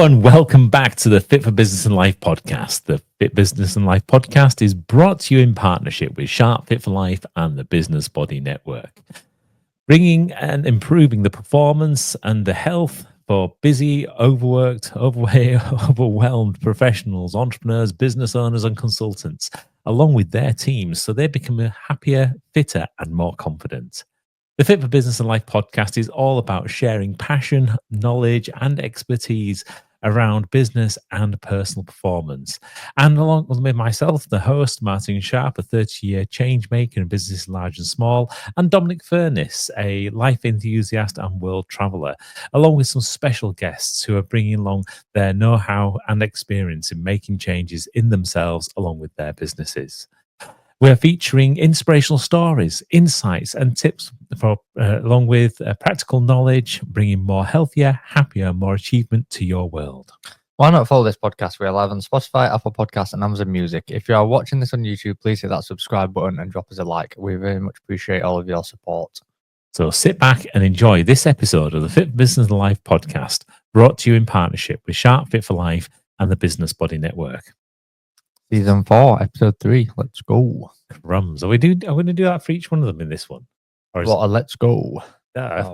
and welcome back to the Fit for Business and Life podcast. The Fit Business and Life podcast is brought to you in partnership with Sharp Fit for Life and the Business Body Network, bringing and improving the performance and the health for busy, overworked, overweight, overwhelmed professionals, entrepreneurs, business owners, and consultants, along with their teams, so they become happier, fitter, and more confident. The Fit for Business and Life podcast is all about sharing passion, knowledge, and expertise around business and personal performance. And along with myself, the host, Martin Sharp, a 30-year change maker in business large and small, and Dominic Furness, a life enthusiast and world traveler, along with some special guests who are bringing along their know-how and experience in making changes in themselves along with their businesses. We're featuring inspirational stories, insights, and tips for, along with practical knowledge, bringing more healthier, happier, more achievement to your world. Why not follow this podcast? We're live on Spotify, Apple Podcasts, and Amazon Music. If you are watching this on YouTube, please hit that subscribe button and drop us a like. We very much appreciate all of your support. So sit back and enjoy this episode of the Fit Business and Life podcast, brought to you in partnership with Sharp Fit for Life and the Business Body Network. Season 4, episode 3. Let's go. Crumbs. Are we going to do that for each one of them in this one? Or is let's go.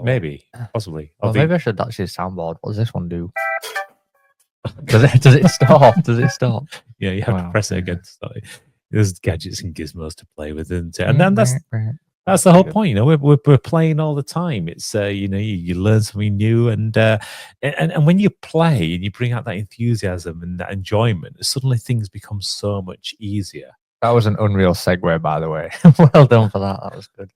Maybe, possibly. Well, maybe I should actually soundboard. What does this one do? Does it stop? Does it stop? Yeah, you have to press it again. There's gadgets and gizmos to play with, isn't it? And then that's the whole point. You know, we're playing all the time. It's you learn something new, and when you play and you bring out that enthusiasm and that enjoyment, suddenly things become so much easier. That was an unreal segue, by the way. Well done for that. That was good.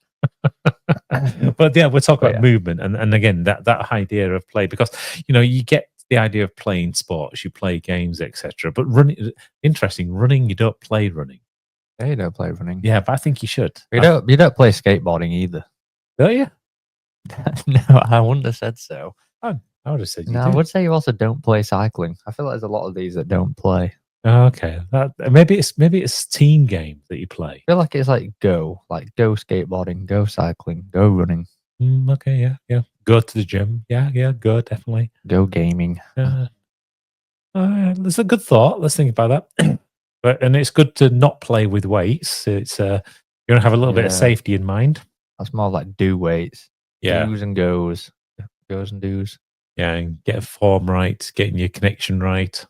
But yeah, we're talking about movement, and again that idea of play, because you get the idea of playing sports, you play games, etc. But running, you don't play running. Yeah, you don't play running. Yeah, but I think you should. You don't play skateboarding either. Don't you? No, I wouldn't have said so. I would have said you No, do. I would say you also don't play cycling. I feel like there's a lot of these that don't play. Oh, okay. Maybe it's team game that you play. I feel like it's like go skateboarding, go cycling, go running. Okay, yeah. Go to the gym. Yeah, go, definitely. Go gaming. That's a good thought. Let's think about that. And it's good to not play with weights. It's you're gonna have a little bit of safety in mind. That's more like do weights. Yeah. Do's and goes. Goes and do's. Yeah, and get a form right, getting your connection right.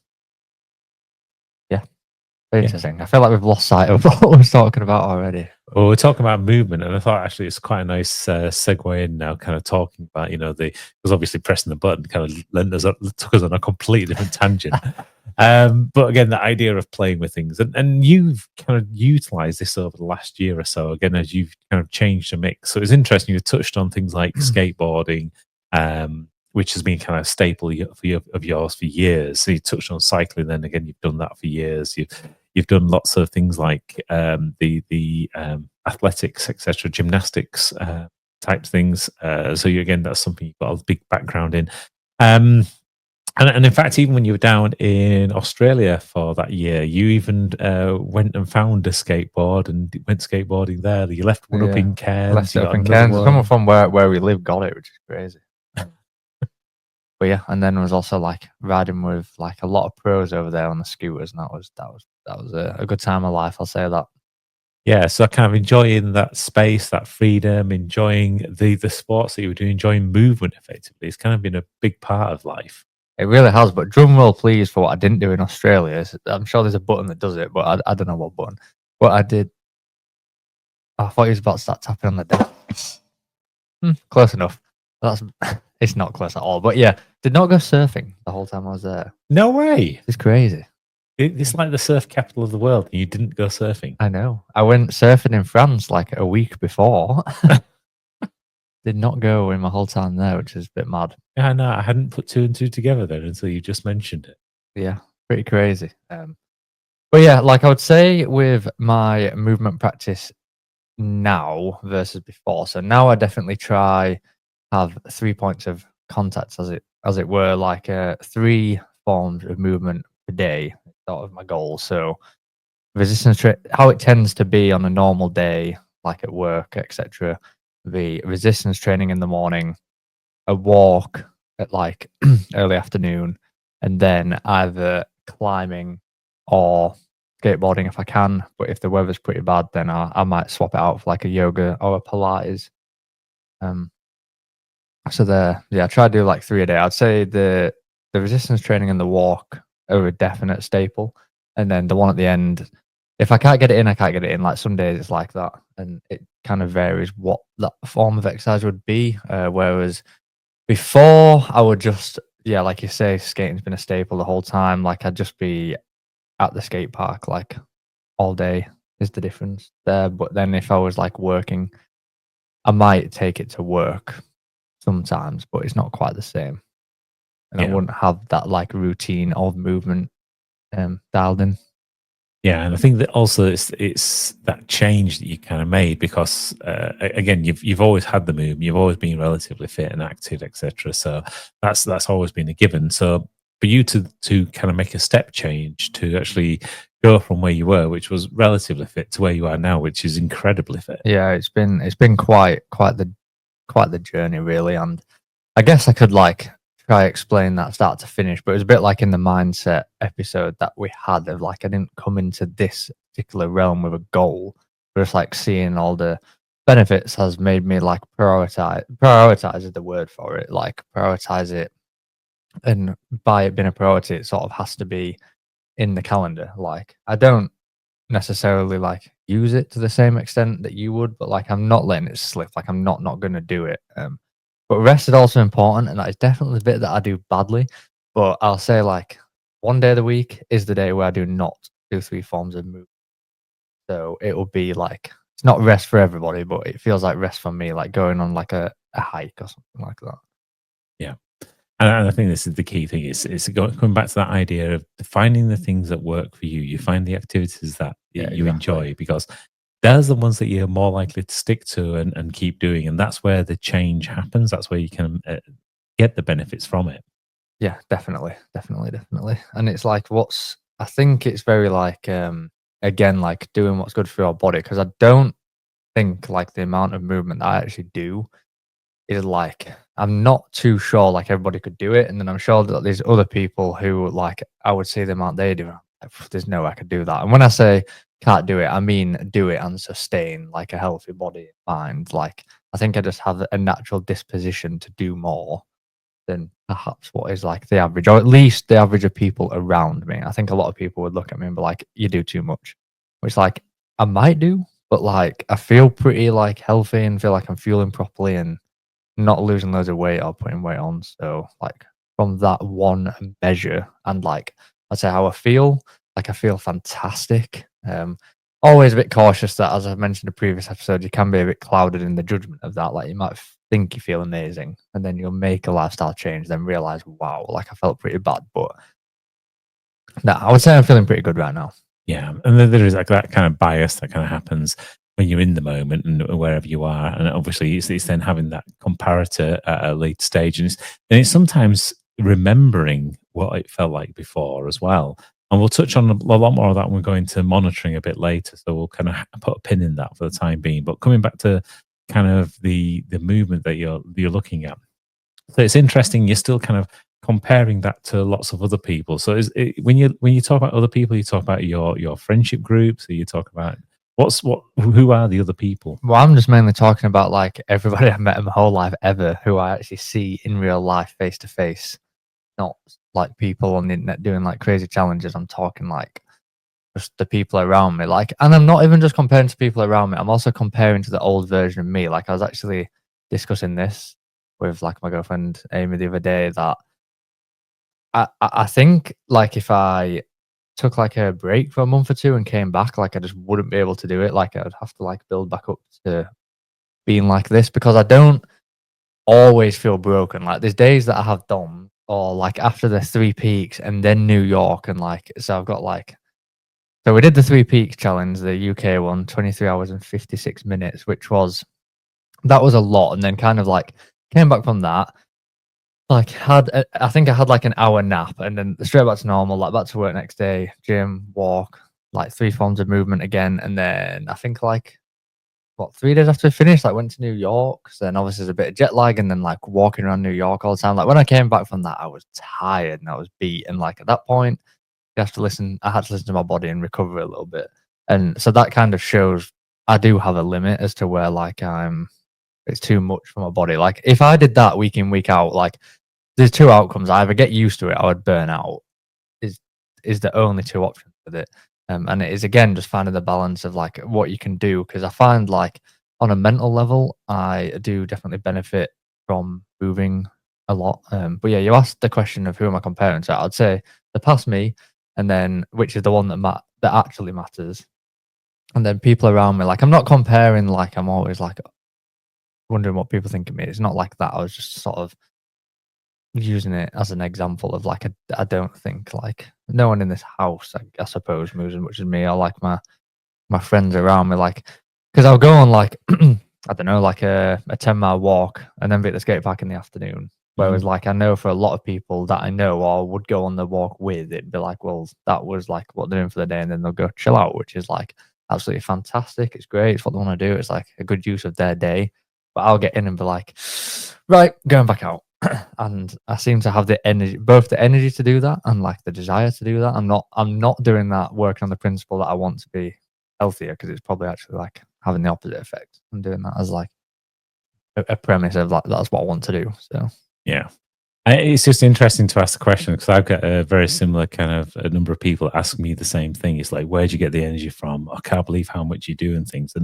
Very interesting. I feel like we've lost sight of what we're talking about already. Well, we're talking about movement, and I thought actually it's quite a nice segue in now, kind of talking about, because obviously pressing the button kind of took us on a completely different tangent. But again, the idea of playing with things, and you've kind of utilized this over the last year or so, again, as you've kind of changed the mix. So it's interesting, you touched on things like skateboarding, which has been kind of staple of yours for years. So you touched on cycling, then again, you've done that for years. You've done lots of things like the athletics, etc., gymnastics type things. So that's something you've got a big background in. And in fact, even when you were down in Australia for that year, you even went and found a skateboard and went skateboarding there. You left one up in Cairns. Left it up in Cairns. Someone from where we live got it, which is crazy. But yeah, and then was also like riding with like a lot of pros over there on the scooters, and that was a good time of life. I'll say that. Yeah, so kind of enjoying that space, that freedom, enjoying the sports that you were doing, enjoying movement effectively. It's kind of been a big part of life. It really has, but drum roll please for what I didn't do in Australia. I'm sure there's a button that does it, but I don't know what button. What I did, I thought he was about to start tapping on the desk. Close enough. It's not close at all, but yeah, did not go surfing the whole time I was there. No way. It's crazy. It's like the surf capital of the world, and you didn't go surfing. I know. I went surfing in France like a week before. Did not go in my whole time there, which is a bit mad. Yeah, I know. I hadn't put two and two together then until you just mentioned it. Yeah, pretty crazy. But yeah, like I would say with my movement practice now versus before. So now I definitely try have 3 points of contact, as it were, like 3 forms of movement per day, sort of my goal. So resistance how it tends to be on a normal day, like at work, etc. The resistance training in the morning, a walk at like early afternoon, and then either climbing or skateboarding if I can. But if the weather's pretty bad, then I might swap it out for like a yoga or a Pilates. Um, so I try to do like 3 a day. I'd say the resistance training and the walk are a definite staple, and then the one at the end. If I can't get it in, I can't get it in. Like some days it's like that, and it kind of varies what that form of exercise would be. Whereas before, I would just like you say, skating's been a staple the whole time. Like I'd just be at the skate park like all day is the difference there. But then if I was like working, I might take it to work sometimes, but it's not quite the same. And I Yeah. wouldn't have that like routine of movement dialed in. Yeah, and I think that also it's that change that you kind of made because again you've always had the movement, you've always been relatively fit and active, etc. So that's always been a given. So for you to kind of make a step change to actually go from where you were, which was relatively fit, to where you are now, which is incredibly fit. Yeah, it's been quite the journey really, and I guess I could like try explain that start to finish, but it was a bit like in the mindset episode that we had of like I didn't come into this particular realm with a goal, but just like seeing all the benefits has made me like prioritize is the word for it, like prioritize it, and by it being a priority, it sort of has to be in the calendar. Like I don't necessarily like use it to the same extent that you would, but like I'm not letting it slip. Like I'm not going to do it. But rest is also important, and that is definitely the bit that I do badly. But I'll say like 1 day of the week is the day where I do not do 3 forms of movement. So it will be like it's not rest for everybody, but it feels like rest for me, like going on like a hike or something like that. Yeah. And I think this is the key thing. It's coming back to that idea of finding the things that work for you. You find the activities that Yeah, you exactly. enjoy because those are the ones that you're more likely to stick to and keep doing. And that's where the change happens. That's where you can get the benefits from it. Yeah, definitely. And it's like I think it's very like again like doing what's good for your body, because I don't think like the amount of movement that I actually do is like I'm not too sure like everybody could do it, and then I'm sure that there's other people who like I would see the amount they do. Like, there's no way I could do that. And when I say can't do it, I mean do it and sustain like a healthy body and mind. Like I think I just have a natural disposition to do more than perhaps what is like the average, or at least the average of people around me. I think a lot of people would look at me and be like, "You do too much," which like I might do, but like I feel pretty like healthy and feel like I'm fueling properly and not losing loads of weight or putting weight on. So like from that one measure and like I'd say how I feel, like I feel fantastic. Always a bit cautious that, as I've mentioned in the previous episode, you can be a bit clouded in the judgment of that. Like you might think you feel amazing, and then you'll make a lifestyle change, then realize, wow, like I felt pretty bad. But no, I would say I'm feeling pretty good right now. Yeah, and then there is like that kind of bias that kind of happens when you're in the moment and wherever you are, and obviously it's then having that comparator at a late stage, and it's sometimes remembering what it felt like before as well. And we'll touch on a lot more of that when we go into monitoring a bit later. So we'll kind of put a pin in that for the time being. But coming back to kind of the movement that you're looking at, so it's interesting. You're still kind of comparing that to lots of other people. So when you talk about other people, you talk about your friendship groups, or you talk about who are the other people? Well, I'm just mainly talking about like everybody I've met in my whole life ever who I actually see in real life face to face, not like people on the internet doing like crazy challenges. I'm talking like just the people around me. Like, and I'm not even just comparing to people around me. I'm also comparing to the old version of me. Like, I was actually discussing this with like my girlfriend Amy the other day that I think like if I took like a break for a month or two and came back, like I just wouldn't be able to do it. Like I'd have to like build back up to being like this, because I don't always feel broken. Like there's days that I have done, or like after the 3 peaks and then New York, and like so I've got like so we did the 3 peaks challenge, the UK one, 23 hours and 56 minutes, which was that was a lot, and then kind of like came back from that. Like I think I had like an hour nap, and then straight back to normal, like back to work next day, gym, walk, like 3 forms of movement again, and then I think like what, 3 days after we finished, like went to New York. So then obviously there's a bit of jet lag and then like walking around New York all the time. Like when I came back from that, I was tired and I was beat. And like at that point, I had to listen to my body and recover a little bit. And so that kind of shows I do have a limit as to where like it's too much for my body. Like if I did that week in, week out, like there's 2 outcomes. I either get used to it or I'd burn out is the only 2 options with it. And it is again just finding the balance of like what you can do, because I find like on a mental level, I do definitely benefit from moving a lot. But yeah, you asked the question of who am I comparing to? I'd say the past me, and then which is the one that actually matters, and then people around me. Like I'm not comparing. Like I'm always like wondering what people think of me. It's not like that. I was just sort of using it as an example of like I don't think like no one in this house I suppose moves as much as me. I like my friends around me, like because I'll go on like I don't know, like a 10-mile walk and then be at the skate park in the afternoon. Whereas like I know for a lot of people that I know or would go on the walk with, it'd be like, well, that was like what they're doing for the day, and then they'll go chill out, which is like absolutely fantastic. It's great. It's what they want to do. It's like a good use of their day. But I'll get in and be like, right, going back out. And I seem to have the energy, both the energy to do that and like the desire to do that. I'm not doing that working on the principle that I want to be healthier, because it's probably actually like having the opposite effect. I'm doing that as like a premise of like that's what I want to do. So Yeah. It's just interesting to ask the question, because I've got a very similar kind of a number of people ask me the same thing. It's like, where do you get the energy from? I can't believe how much you do and things.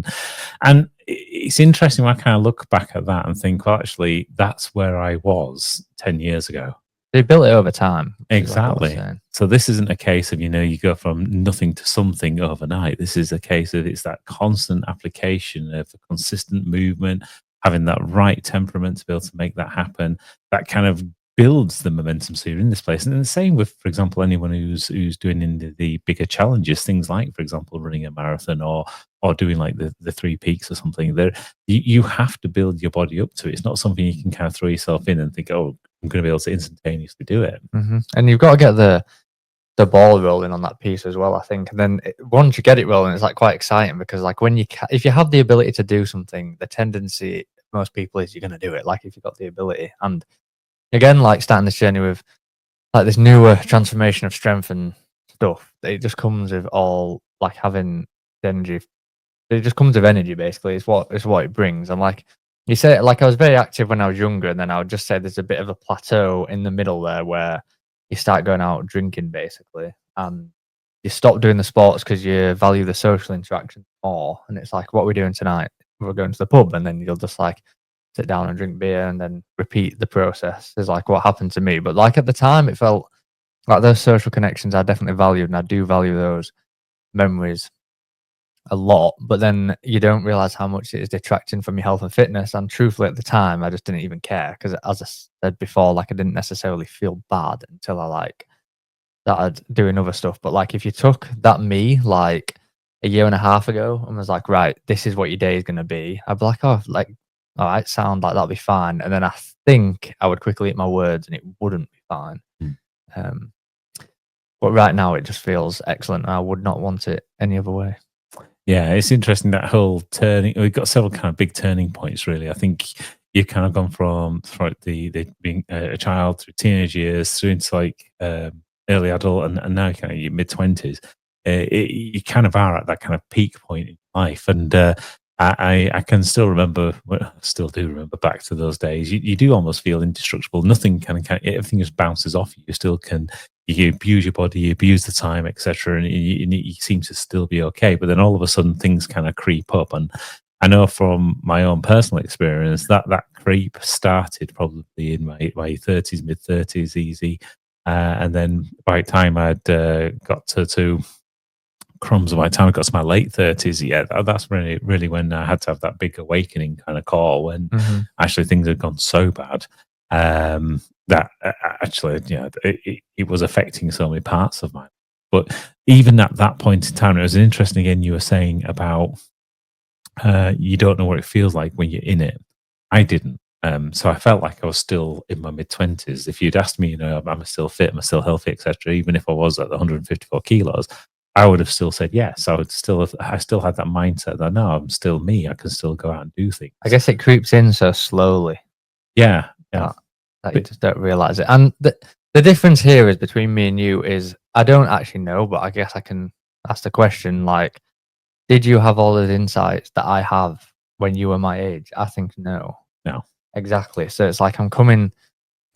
And it's interesting when I kind of look back at that and think, well, actually, that's where I was 10 years ago. they built it over time. Exactly. So this isn't a case of, you go from nothing to something overnight. This is a case of it's that constant application of a consistent movement, having that right temperament to be able to make that happen. That kind of builds the momentum, so you're in this place. And then the same with, for example, anyone who's doing in the bigger challenges, things like, for example, running a marathon or doing like the 3 peaks or something. There, you have to build your body up to it. It's not something you can kind of throw yourself in and think, oh, I'm going to be able to instantaneously do it. And you've got to get the ball rolling on that piece as well, I think. And then once you get it rolling, it's like quite exciting, because like when if you have the ability to do something, the tendency most people is you're going to do it. Like if you've got the ability. And again, like starting this journey with like this newer transformation of strength and stuff, it just comes with all like having the energy. It just comes with energy, basically. It's what it brings. And like you say, like I was very active when I was younger, and then I would just say there's a bit of a plateau in the middle there where you start going out drinking, basically, and you stop doing the sports because you value the social interaction more. And it's like, what are we doing tonight? We're going to the pub, and then you'll just like sit down and drink beer and then repeat the process is like what happened to me. But like at the time, it felt like those social connections I definitely valued, and I do value those memories a lot. But then you don't realize how much it is detracting from your health and fitness. And truthfully, at the time, I just didn't even care, because as I said before, like I didn't necessarily feel bad until I like started doing other stuff. But like if you took that me like a year and a half ago and was like, right, this is what your day is going to be, I'd be like, oh, like, all right, sound like that'll be fine. And then I think I would quickly eat my words and it wouldn't be fine. But right now it just feels excellent. I would not want it any other way. Yeah, it's interesting, that whole turning. We've got several kind of big turning points, really. I think you've kind of gone from the being a child through teenage years through into like early adult, and now kind of your mid-20s. You kind of are at that kind of peak point in life. And I can still remember, well, still do remember back to those days. You do almost feel indestructible. Nothing everything just bounces off you. You still can, you abuse your body, you abuse the time, etc., and you seem to still be okay. But then all of a sudden, things kind of creep up. And I know from my own personal experience that creep started probably in my 30s, mid 30s, easy, and then by the time I'd got to crumbs by the time I got to my late 30s, yeah, that's really when I had to have that big awakening kind of call, when actually things had gone so bad that actually, it was affecting so many parts of mine. But even at that point in time, it was interesting. Again, you were saying about you don't know what it feels like when you're in it. I didn't. So I felt like I was still in my mid-20s. If you'd asked me, am I still fit, am I still healthy, etc., even if I was at the 154 kilos, I would have still said yes. I still had that mindset that no, I'm still me. I can still go out and do things. I guess it creeps in so slowly Yeah. that you just don't realize it. And the difference here is between me and you is I don't actually know, but I guess I can ask the question like, did you have all those insights that I have when you were my age? I think no. No. Exactly. So it's like I'm coming.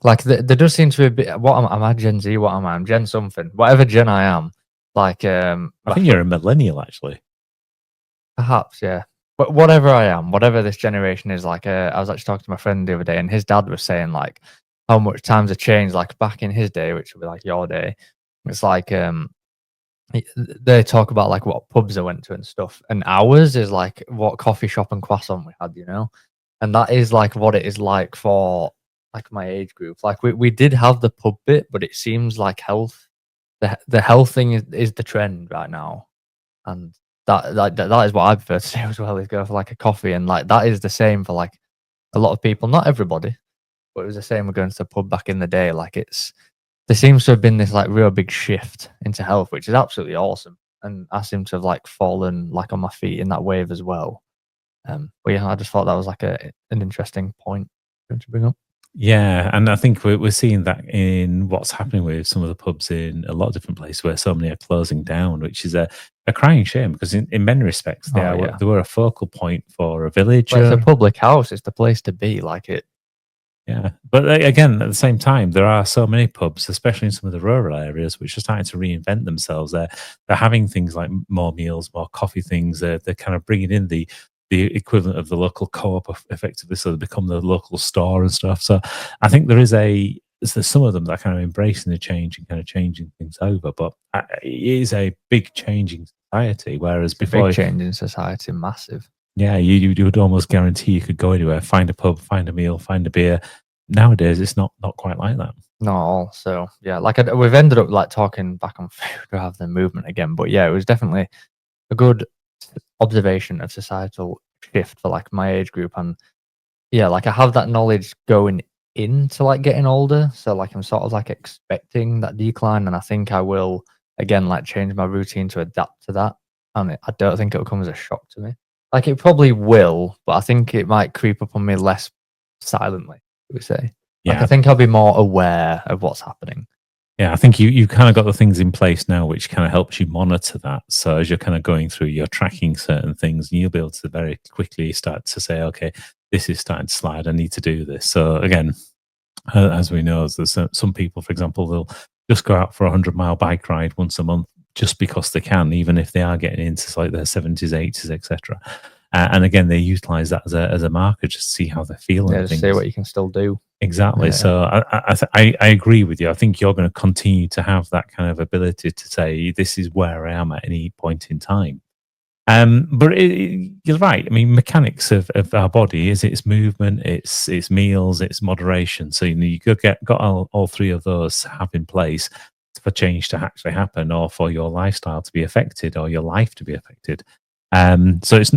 Like there does seem to be a bit. What am I? Gen Z? What am I? I'm Gen something. Whatever Gen I am. Like I think you're a millennial, actually. perhaps, yeah. But whatever I am, whatever this generation is, like I was actually talking to my friend the other day, and his dad was saying like how much times have changed. Like back in his day, which would be like your day, it's like they talk about like what pubs I went to and stuff, and ours is like what coffee shop and croissant we had, you know, and that is like what it is like for like my age group. Like we did have the pub bit, but it seems like the health thing is the trend right now, and that is what I prefer to do as well. Is go for like a coffee, and like that is the same for like a lot of people, not everybody, but it was the same with going to the pub back in the day. Like there seems to have been this like real big shift into health, which is absolutely awesome, and I seem to have like fallen like on my feet in that wave as well. But yeah, I just thought that was like an interesting point to bring up. Yeah, and I think we're seeing that in what's happening with some of the pubs in a lot of different places where so many are closing down, which is a crying shame because in many respects they were a focal point for a village. Well, it's a public house; it's the place to be. Like it. Yeah, but again, at the same time, there are so many pubs, especially in some of the rural areas, which are starting to reinvent themselves. They're having things like more meals, more coffee things. They're kind of bringing in the equivalent of the local co-op effectively, so they become the local store and stuff. So I think there's some of them that are kind of embracing the change and kind of changing things over. But it is a big change in society, whereas before, big change in society, massive. Yeah, you would almost guarantee you could go anywhere, find a pub, find a meal, find a beer. Nowadays, it's not quite like that. Not at all. So yeah, like we've ended up like talking back on food rather than movement again. But yeah, it was definitely a good observation of societal shift for like my age group. And yeah, like I have that knowledge going into like getting older. So like I'm sort of like expecting that decline, and I think I will again like change my routine to adapt to that. And I don't think it'll come as a shock to me. Like it probably will, but I think it might creep up on me less silently, we say. Like Yeah, I think I'll be more aware of what's happening. yeah. I think you've kind of got the things in place now, which kind of helps you monitor that. So as you're kind of going through, you're tracking certain things, and you'll be able to very quickly start to say, okay, this is starting to slide. I need to do this. So again, as we know, there's some people, for example, they'll just go out for a 100-mile bike ride once a month just because they can, even if they are getting into like their 70s, 80s, etc. And again, they utilize that as a marker just to see how they're feeling. Yeah, to see what you can still do. Exactly. Yeah. So I agree with you. I think you're going to continue to have that kind of ability to say, this is where I am at any point in time. But you're right. I mean, mechanics of our body is its movement, it's meals, it's moderation. So you got all three of those to have in place for change to actually happen, or for your lifestyle to be affected, or your life to be affected. So it's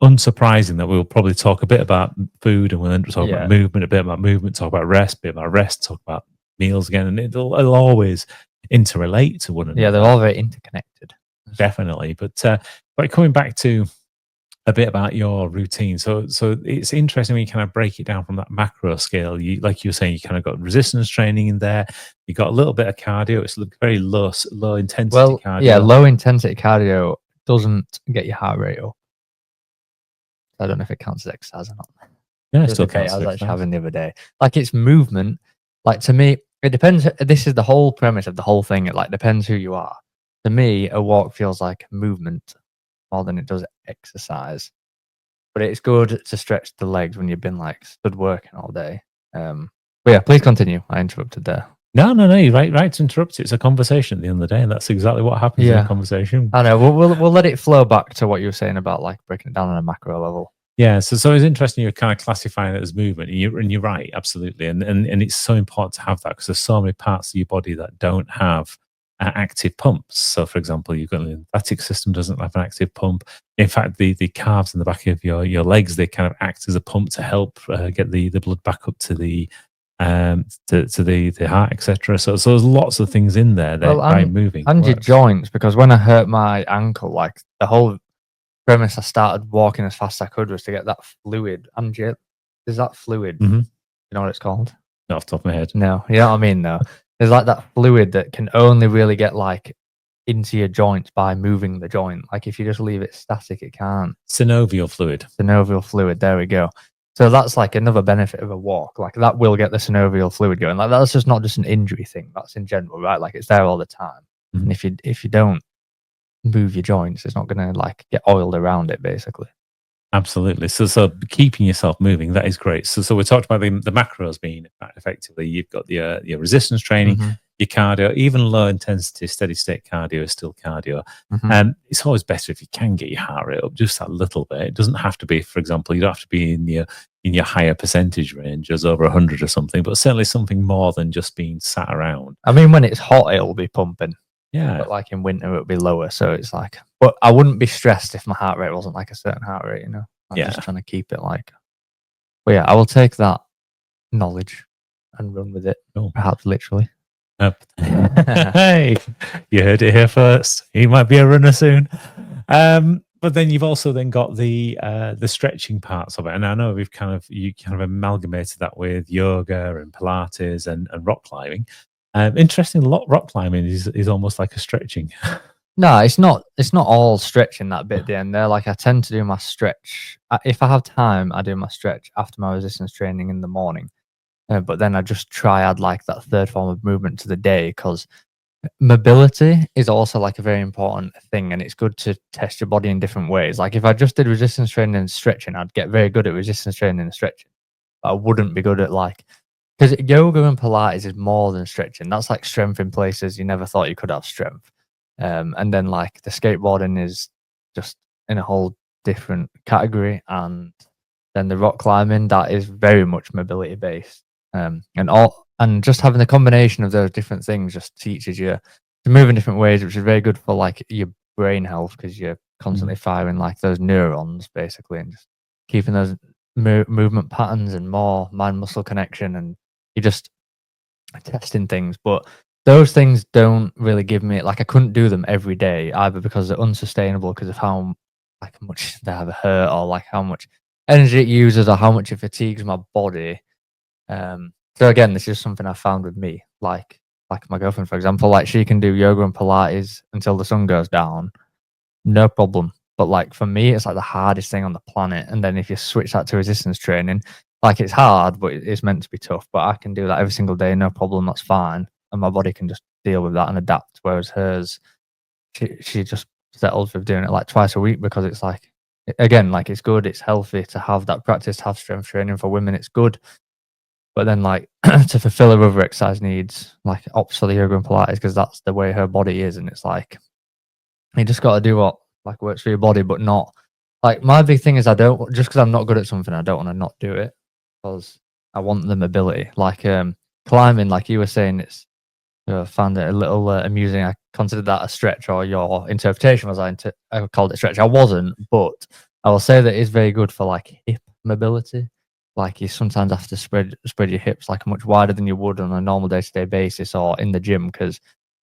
unsurprising that we'll probably talk a bit about food, and we'll then talk about movement, a bit about movement, talk about rest, a bit about rest, talk about meals again, and it'll always interrelate to one another. Yeah, they're all very interconnected. Definitely. But coming back to a bit about your routine. So it's interesting when you kind of break it down from that macro scale. You, like you were saying, you kind of got resistance training in there. You got a little bit of cardio. It's very low intensity cardio. Yeah, low intensity cardio doesn't get your heart rate up. I don't know if it counts as exercise or not. Yeah, it still counts. I was actually having the other day. Like it's movement. Like to me, it depends. This is the whole premise of the whole thing. It like depends who you are. To me, a walk feels like movement more than it does exercise. But it's good to stretch the legs when you've been like stood working all day. But yeah, please continue. I interrupted there. No, you're right to interrupt. It's a conversation at the end of the day, and that's exactly what happens in a conversation. I know. We'll let it flow back to what you were saying about like breaking it down on a macro level. Yeah, so it's interesting you're kind of classifying it as movement, and you're right, absolutely, and it's so important to have that because there's so many parts of your body that don't have active pumps. So, for example, you've got the lymphatic system doesn't have an active pump. In fact, the calves in the back of your legs, they kind of act as a pump to help get the blood back up to the to the heart, etc. So there's lots of things in there that Well, by moving and your works. joints, because when I hurt my ankle, like the whole premise I started walking as fast as I could was to get that fluid. Is that fluid? Mm-hmm. You know what it's called? Not off the top of my head. No, you know what I mean though. There's like that fluid that can only really get like into your joints by moving the joint. Like if you just leave it static, it can't. Synovial fluid. Synovial fluid, there we go. So that's like another benefit of a walk. Like that will get the synovial fluid going. Like that's just not just an injury thing. That's in general, right? Like it's there all the time. Mm-hmm. And if you don't move your joints, it's not gonna like get oiled around it basically. Absolutely. So keeping yourself moving, that is great. So we talked about the macros being effectively, you've got your resistance training, your cardio, even low intensity, steady state cardio is still cardio. And it's always better if you can get your heart rate up just that little bit. It doesn't have to be, for example, you don't have to be in your higher percentage range as over 100 or something, but certainly something more than just being sat around. I mean, when it's hot, it'll be pumping. Yeah. But like in winter, it'll be lower. So it's like, but I wouldn't be stressed if my heart rate wasn't like a certain heart rate, you know? I'm just trying to keep it like, but yeah, I will take that knowledge and run with it, perhaps literally. Hey, you heard it here first. He might be a runner soon. But then you've also then got the stretching parts of it, and I know you kind of amalgamated that with yoga and Pilates and rock climbing. Interesting, rock climbing is almost like a stretching. No, it's not all stretching that bit at the end there. Like I tend to do my stretch. If I have time, I do my stretch after my resistance training in the morning. But then I just try add like that third form of movement to the day, because mobility is also like a very important thing, and it's good to test your body in different ways. Like if I just did resistance training and stretching, I'd get very good at resistance training and stretching. But I wouldn't be good at like, because yoga and Pilates is more than stretching. That's like strength in places you never thought you could have strength. And then like the skateboarding is just in a whole different category, and then the rock climbing, that is very much mobility based. And just having the combination of those different things just teaches you to move in different ways, which is very good for like your brain health, because you're constantly firing like those neurons basically, and just keeping those movement patterns and more mind muscle connection, and you're just testing things. But those things don't really give me, like I couldn't do them every day either, because they're unsustainable because of how like much they have hurt, or like how much energy it uses, or how much it fatigues my body. So again, this is something I found with me, like my girlfriend, for example, like she can do yoga and Pilates until the sun goes down, no problem. But like for me, it's like the hardest thing on the planet. And then if you switch that to resistance training, like it's hard, but it's meant to be tough. But I can do that every single day, no problem. That's fine, and my body can just deal with that and adapt. Whereas hers, she just settles with doing it like twice a week, because it's like, again, like it's good, it's healthy to have that practice, to have strength training. For women, it's good. But then, like, to fulfill her other exercise needs, like opts for the yoga and Pilates, because that's the way her body is. And it's like, you just got to do what like works for your body, but not like, my big thing is, I don't, just because I'm not good at something, I don't want to not do it, because I want the mobility. Like climbing, like you were saying, it's, I found it a little amusing. I considered that a stretch, or your interpretation was I called it stretch. I wasn't, but I will say that it's very good for like hip mobility. Like you sometimes have to spread your hips like much wider than you would on a normal day-to-day basis or in the gym, because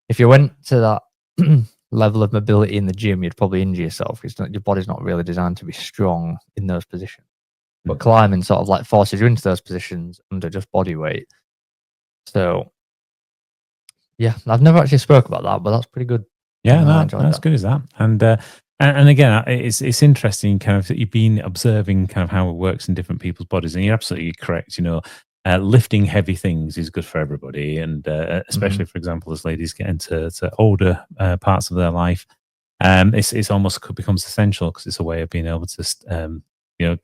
if you went to that level of mobility in the gym, you'd probably injure yourself. Your body's not really designed to be strong in those positions. But climbing sort of like forces you into those positions under just body weight. So yeah, I've never actually spoke about that, but that's pretty good. Yeah, that's good as that. And again, it's interesting kind of that you've been observing kind of how it works in different people's bodies, and you're absolutely correct. You know, lifting heavy things is good for everybody, and especially, for example, as ladies get into older parts of their life, it's almost becomes essential, because it's a way of being able to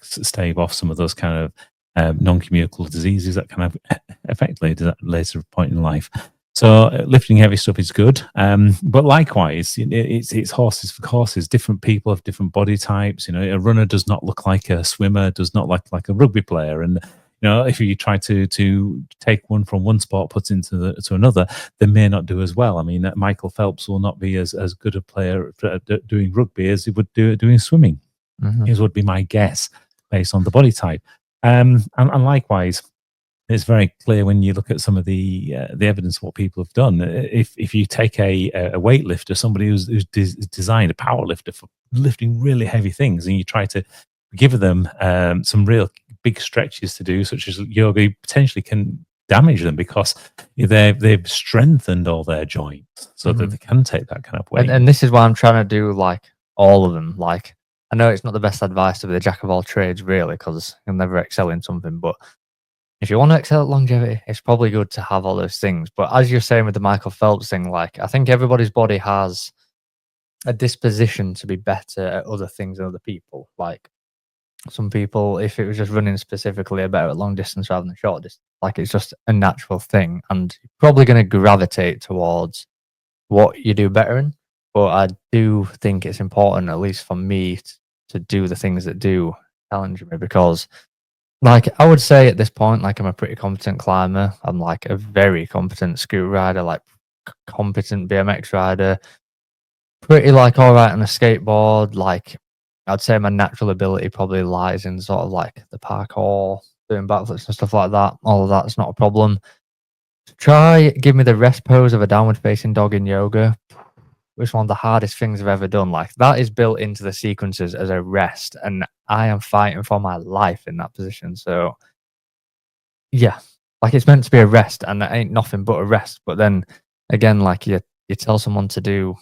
stave off some of those kind of non-communicable diseases that kind of affect ladies at a later point in life. So lifting heavy stuff is good, but likewise, it's horses for courses. Different people have different body types. You know, a runner does not look like a swimmer, does not look like a rugby player, and you know, if you try to take one from one sport, put into to another, they may not do as well. I mean, Michael Phelps will not be as good a player doing rugby as he would doing swimming. Is would be my guess based on the body type, and likewise. It's very clear when you look at some of the evidence of what people have done. If you take a weightlifter, somebody who's designed a power lifter for lifting really heavy things, and you try to give them some real big stretches to do, such as yoga, you potentially can damage them because they've strengthened all their joints so that they can take that kind of weight. And this is why I'm trying to do like all of them. Like, I know it's not the best advice to be the jack of all trades, really, because you'll never excel in something. But if you want to excel at longevity, it's probably good to have all those things. But as you're saying with the Michael Phelps thing, like, I think everybody's body has a disposition to be better at other things than other people. Like, some people, if it was just running specifically, are better at long distance rather than short distance. Like, it's just a natural thing, and you're probably going to gravitate towards what you do better in. But I do think it's important, at least for me, to do the things that do challenge me, because, like, I would say at this point, like, I'm a pretty competent climber. I'm like a very competent scooter rider, like competent BMX rider, pretty like all right on a skateboard. Like, I'd say my natural ability probably lies in sort of like the parkour, doing backflips and stuff like that. All of that's not a problem. Try give me the rest pose of a downward facing dog in yoga. It's one of the hardest things I've ever done. Like, that is built into the sequences as a rest, and I am fighting for my life in that position. So yeah, like, it's meant to be a rest, and it ain't nothing but a rest. But then again, like, you tell someone to do,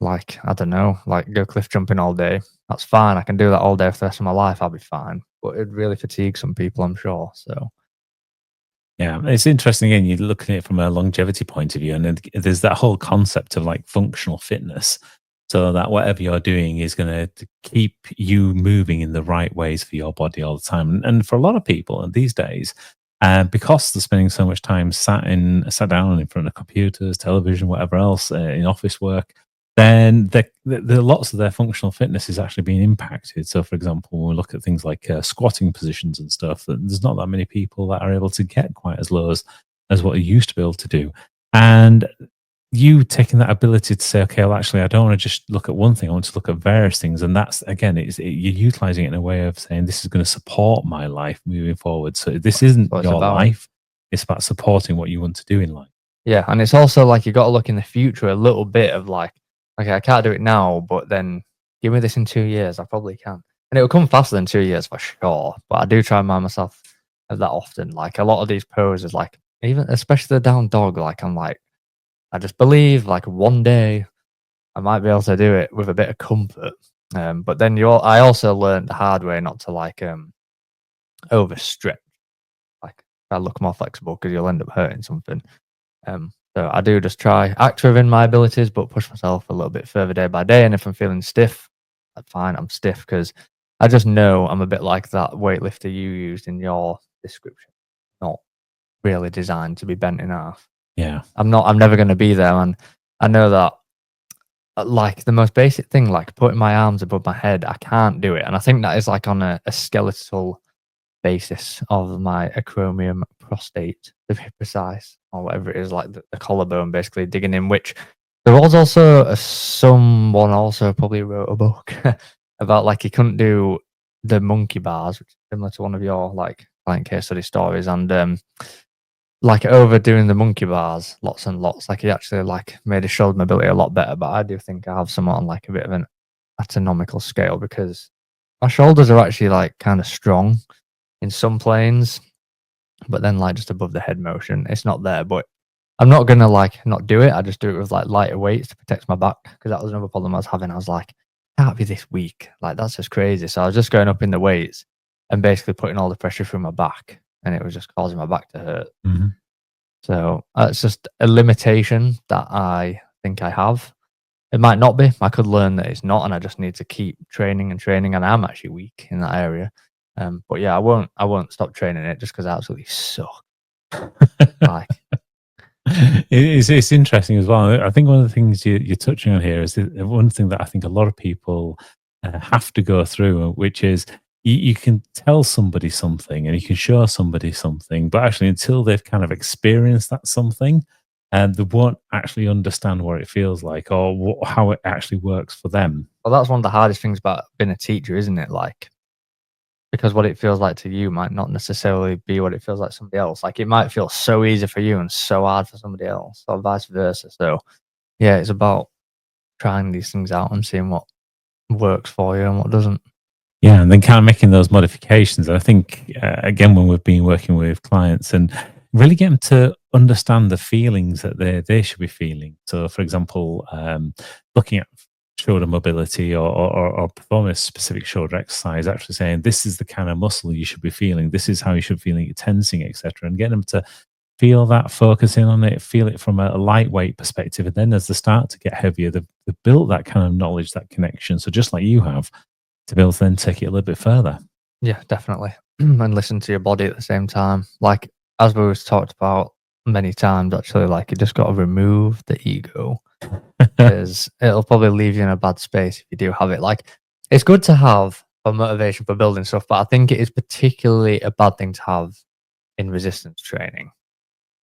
like, I don't know, like, go cliff jumping all day. That's fine. I can do that all day for the rest of my life. I'll be fine. But it'd really fatigue some people, I'm sure. So Yeah, it's interesting. Again, you're looking at it from a longevity point of view, and there's that whole concept of like functional fitness. So that whatever you're doing is going to keep you moving in the right ways for your body all the time. And for a lot of people, and these days, because they're spending so much time sat down in front of computers, television, whatever else, in office work, then the lots of their functional fitness is actually being impacted. So, for example, when we look at things like squatting positions and stuff, there's not that many people that are able to get quite as low as what you used to be able to do. And you taking that ability to say, okay, well, actually, I don't want to just look at one thing. I want to look at various things. And that's, again, you're utilizing it in a way of saying, this is going to support my life moving forward. So this isn't your life. It's about supporting what you want to do in life. Yeah. And it's also like, you got to look in the future a little bit of like, okay, I can't do it now, but then give me this in 2 years. I probably can. And it'll come faster than 2 years for sure. But I do try and remind myself of that often. Like, a lot of these poses, like, even especially the down dog, like, I'm like, I just believe like one day I might be able to do it with a bit of comfort. But then I also learned the hard way not to like overstretch. Like, I look more flexible because you'll end up hurting something. So I do just try act within my abilities, but push myself a little bit further day by day. And if I'm feeling stiff, that's fine. I'm stiff because I just know I'm a bit like that weightlifter you used in your description. Not really designed to be bent in half. Yeah. I'm never going to be there. And I know that, like, the most basic thing, like putting my arms above my head, I can't do it. And I think that is like on a skeletal basis of my acromion prostate, to be precise, or whatever it is, like the collarbone basically digging in, which there was also someone also probably wrote a book about, like, he couldn't do the monkey bars, which is similar to one of your like client case study stories, and like overdoing the monkey bars lots and lots. Like, he actually like made his shoulder mobility a lot better. But I do think I have somewhat on like a bit of an anatomical scale, because my shoulders are actually like kind of strong in some planes, but then like just above the head motion, it's not there. But I'm not gonna like not do it. I just do it with like lighter weights to protect my back, because that was another problem I was having. I was like, can't be this weak. Like, that's just crazy. So I was just going up in the weights and basically putting all the pressure through my back, and it was just causing my back to hurt. Mm-hmm. So it's just a limitation that I think I have. It might not be. I could learn that it's not, and I just need to keep training and training. And I'm actually weak in that area. But yeah, I won't stop training it just because I absolutely suck. Like, it's interesting as well. I think one of the things you're touching on here is one thing that I think a lot of people have to go through, which is you can tell somebody something and you can show somebody something, but actually until they've kind of experienced that something, and they won't actually understand what it feels like or how it actually works for them. well, that's one of the hardest things about being a teacher, isn't it? Like, because what it feels like to you might not necessarily be what it feels like to somebody else. Like it might feel so easy for you and so hard for somebody else, or vice versa. So yeah, it's about trying these things out and seeing what works for you and what doesn't. Yeah, and then kind of making those modifications. I think again, when we've been working with clients and really get them to understand the feelings that they should be feeling. So, for example, looking at shoulder mobility or performing a specific shoulder exercise, actually saying this is the kind of muscle you should be feeling. This is how you should be feeling it tensing, etc., and getting them to feel that, focus in on it, feel it from a lightweight perspective. And then as they start to get heavier, they've built that kind of knowledge, that connection. So just like you have, to be able to then take it a little bit further. Yeah, definitely. And listen to your body at the same time. Like as we was talked about many times, actually, like you just got to remove the ego because it'll probably leave you in a bad space if you do have it. Like it's good to have for motivation for building stuff, but I think it is particularly a bad thing to have in resistance training.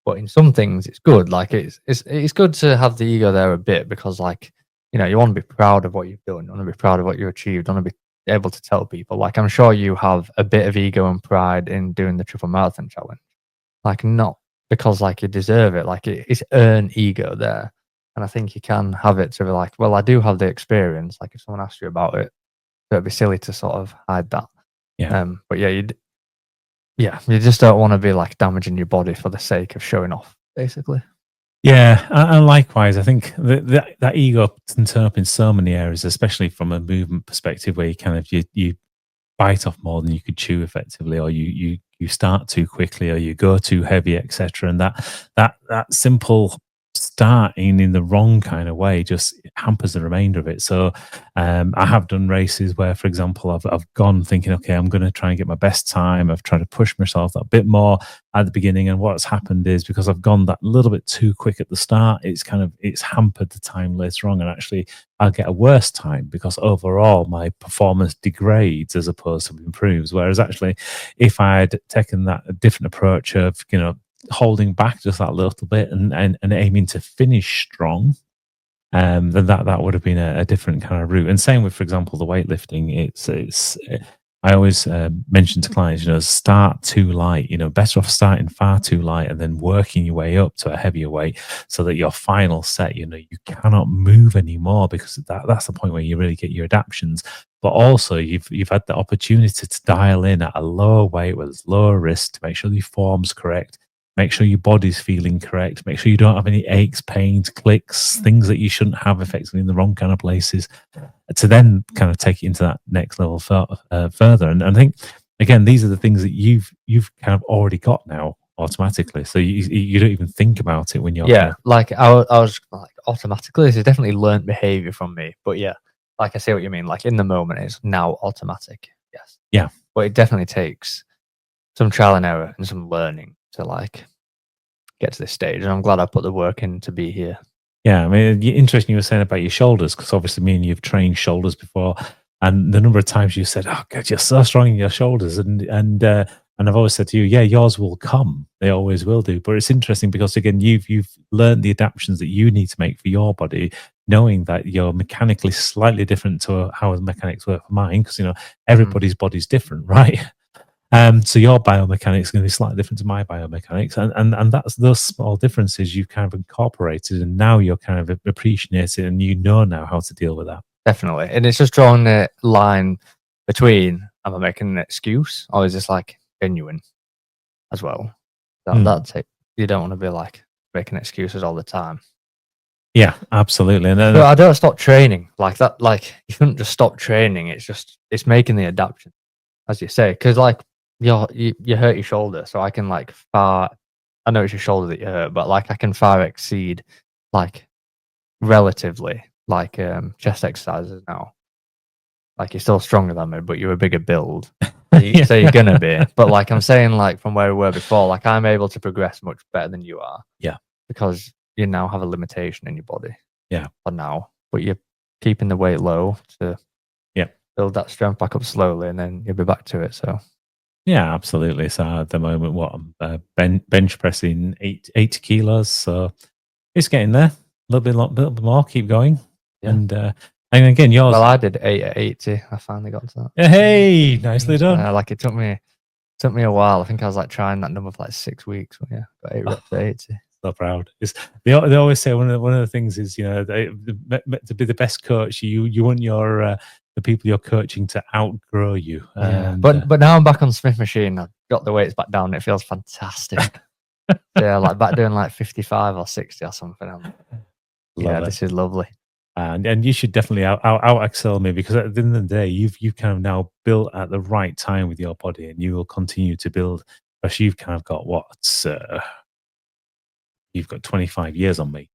But in some things, it's good. Like it's good to have the ego there a bit because, like, you know, you want to be proud of what you've done. You want to be proud of what you achieved. You want to be able to tell people. Like, I'm sure you have a bit of ego and pride in doing the triple marathon challenge. Like, not because like you deserve it. Like, it's earned ego there, and I think you can have it to be like, well, I do have the experience. Like, if someone asks you about it, it'd be silly to sort of hide that. Yeah. But yeah, you just don't want to be like damaging your body for the sake of showing off, basically. Yeah, and likewise, I think that ego can turn up in so many areas, especially from a movement perspective, where you kind of you bite off more than you could chew effectively, or you start too quickly, or you go too heavy, etc. And that simple starting in the wrong kind of way just hampers the remainder of it. So I have done races where, for example, I've gone thinking, okay, I'm going to try and get my best time. I've tried to push myself a bit more at the beginning, and what's happened is because I've gone that little bit too quick at the start, it's hampered the time later on, and actually I'll get a worse time because overall my performance degrades as opposed to improves. Whereas actually, if I had taken that different approach of, you know, holding back just that little bit and aiming to finish strong, then that would have been a different kind of route. And same with, for example, the weightlifting. It's I always mention to clients, you know, start too light. You know, better off starting far too light and then working your way up to a heavier weight, so that your final set, you know, you cannot move anymore, because that's the point where you really get your adaptions. But also, you've had the opportunity to dial in at a lower weight with lower risk to make sure your form's correct. Make sure your body's feeling correct. Make sure you don't have any aches, pains, clicks, things that you shouldn't have effectively in the wrong kind of places, to then kind of take it into that next level further. And I think, again, these are the things that you've kind of already got now automatically. So you don't even think about it when you're Yeah, like I was like automatically. This is definitely learned behavior from me. But yeah, like I see what you mean. Like in the moment, it's now automatic. Yes. Yeah. But it definitely takes some trial and error and some learning to like get to this stage. And I'm glad I put the work in to be here. Yeah, I mean, interesting you were saying about your shoulders, because obviously me and you've trained shoulders before, and the number of times you said, "Oh God, you're so strong in your shoulders," and I've always said to you, "Yeah, yours will come. They always will do." But it's interesting because again, you've learned the adaptations that you need to make for your body, knowing that you're mechanically slightly different to how the mechanics work for mine, because you know everybody's body's different, right? So your biomechanics is going to be slightly different to my biomechanics, and that's those small differences you've kind of incorporated, and now you're kind of appreciating it, and you know now how to deal with that. Definitely. And it's just drawing the line between, am I making an excuse or is this like genuine as well? That's it. You don't want to be like making excuses all the time. Yeah, absolutely. And then But I don't stop training like that. Like you shouldn't just stop training. It's making the adaptation, as you say, because like you hurt your shoulder, so I can like far. I know it's your shoulder that you hurt, but like I can far exceed like relatively like chest exercises now. Like you're still stronger than me, but you're a bigger build. So you're gonna be. But like I'm saying, like from where we were before, like I'm able to progress much better than you are. Yeah. Because you now have a limitation in your body. Yeah. For now. But you're keeping the weight low to build that strength back up slowly, and then you'll be back to it. So yeah, absolutely. So at the moment, what I'm bench pressing 80 kilos, so it's getting there. A little bit more. Keep going, Yeah. and And again, yours. Well, I did 8 at 80. I finally got to that. Hey, nicely done. Like it took me a while. I think I was like trying that number for like 6 weeks. But yeah, got 8 reps at 80. So proud. They always say one of the things is, you know, to be the best coach, you want your the people you're coaching to outgrow you. Yeah. But now I'm back on Smith machine. I've got the weights back down. It feels fantastic. Yeah, like back doing like 55 or 60 or something. This is lovely. And you should definitely out excel me, because at the end of the day, you've kind of now built at the right time with your body, and you will continue to build. Because you've kind of got you've got 25 years on me.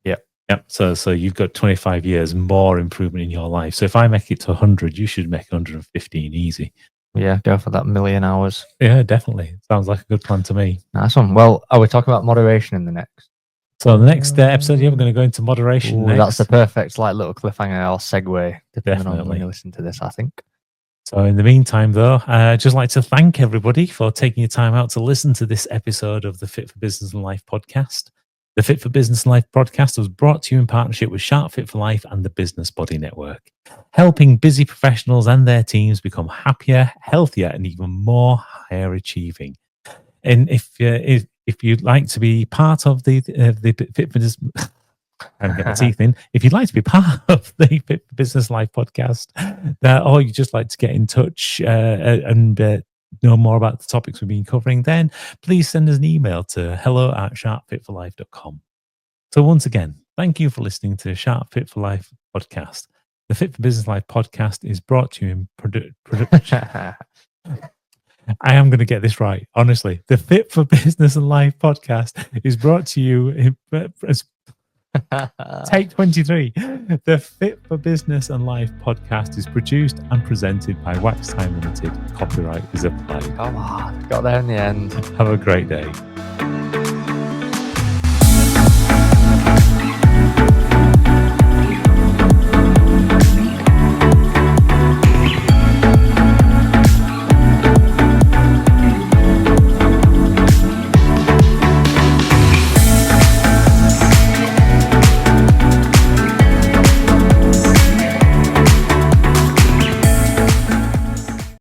Yep. So you've got 25 years more improvement in your life. So if I make it to 100, you should make 115 easy. Yeah, go for that 1,000,000 hours. Yeah, definitely. Sounds like a good plan to me. Nice one. Well, are we talking about moderation in the next? So the next episode, we're going to go into moderation. Next. That's the perfect little cliffhanger or segue, depending on when you listen to this, I think. So in the meantime, though, I'd just like to thank everybody for taking your time out to listen to this episode of the Fit for Business and Life podcast. The Fit for Business and Life podcast was brought to you in partnership with Sharp Fit for Life and the Business Body Network, helping busy professionals and their teams become happier, healthier, and even more higher achieving. And if you'd like to be part of the Fit for Business, I'm getting my teeth in. If you'd like to be part of the Fit for Business Life podcast, or you'd just like to get in touch and know more about the topics we've been covering, then please send us an email to hello@sharpfitforlife.com. So once again, thank you for listening to Sharp Fit for Life podcast. The Fit for Business Life podcast is brought to you in production. I am going to get this right, honestly. The Fit for Business and Life podcast is brought to you in Take 23. The Fit for Business and Life podcast is produced and presented by Wax Time Limited. Copyright is applied. Come on, got there in the end. Have a great day.